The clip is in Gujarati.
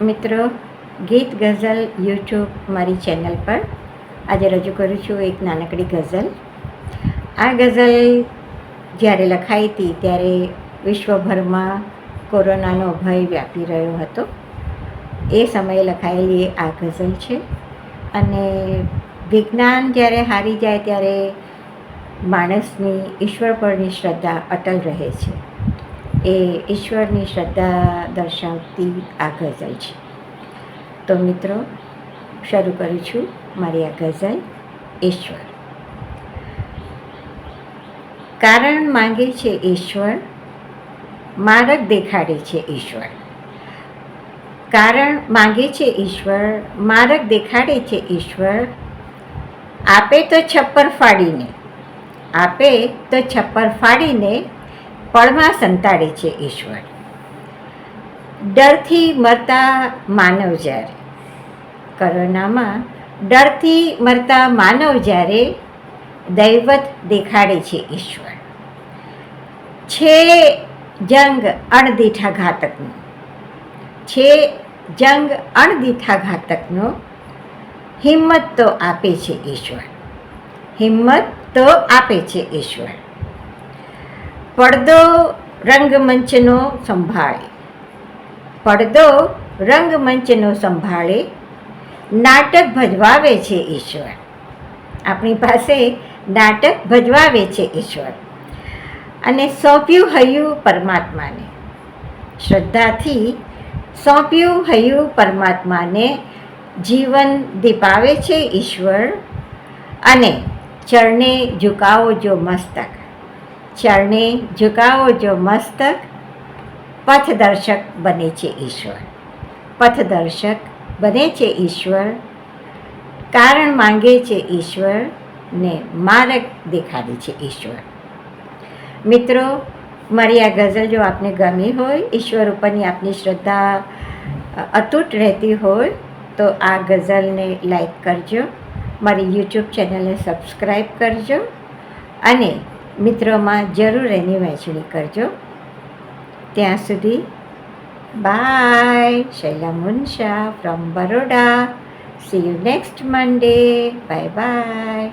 મિત્રો, ગીત ગઝલ યુટ્યુબ મારી ચેનલ પર આજે રજૂ કરું છું એક નાનકડી ગઝલ. આ ગઝલ જ્યારે લખાઈ હતી ત્યારે વિશ્વભરમાં કોરોનાનો ભય વ્યાપી રહ્યો હતો. એ સમયે લખાયેલી આ ગઝલ છે અને વિજ્ઞાન જ્યારે હારી જાય ત્યારે માણસની ઈશ્વર પરની શ્રદ્ધા અટલ રહે છે. એ ઈશ્વરની શ્રદ્ધા દર્શાવતી આ ગઝલ છે. તો મિત્રો, શરૂ કરું છું મારી આ ગઝલ. ઈશ્વર. કારણ માંગે છે ઈશ્વર, માર્ગ દેખાડે છે ઈશ્વર. કારણ માંગે છે ઈશ્વર, માર્ગ દેખાડે છે ઈશ્વર. આપે તો છપ્પર ફાડીને, આપે તો છપ્પર ફાડીને પળમાં સંતાડે છે ઈશ્વર. ડરથી મરતા માનવ જ્યારે, કોરોનામાં ડરથી મરતા માનવ જ્યારે દૈવત દેખાડે છે ઈશ્વર. છે જંગ અણદીઠા ઘાતકનો, છે જંગ અણદીઠા ઘાતકનો. હિંમત તો આપે છે ઈશ્વર, હિંમત તો આપે છે ઈશ્વર. પડદો રંગમંચનો સંભાળે, પડદો રંગમંચનો સંભાળે. નાટક ભજવાવે છે ઈશ્વર, આપણી પાસે નાટક ભજવાવે છે ઈશ્વર. અને સોંપ્યું હૈયું પરમાત્માને, શ્રદ્ધાથી સોંપ્યું હૈયું પરમાત્માને. જીવન દીપાવે છે ઈશ્વર. અને ચરણે ઝુકાવો જો મસ્તક, ચરણે ઝુકાવો જો મસ્તક. પથદર્શક બને છે ઈશ્વર, પથદર્શક બને છે ઈશ્વર. કારણ માંગે છે ઈશ્વર ને માર્ગ દેખાડે છે ઈશ્વર. મિત્રો, મારી આ ગઝલ જો આપને ગમી હોય, ઈશ્વર ઉપરની આપની શ્રદ્ધા અતૂટ રહેતી હોય તો આ ગઝલને લાઈક કરજો, મારી યુટ્યુબ ચેનલને સબસ્ક્રાઈબ કરજો અને મિત્રોમાં જરૂર એની વહેંચણી કરજો. ત્યાં સુધી bye. Shaila Munsha from Baroda. See you next Monday. Bye by.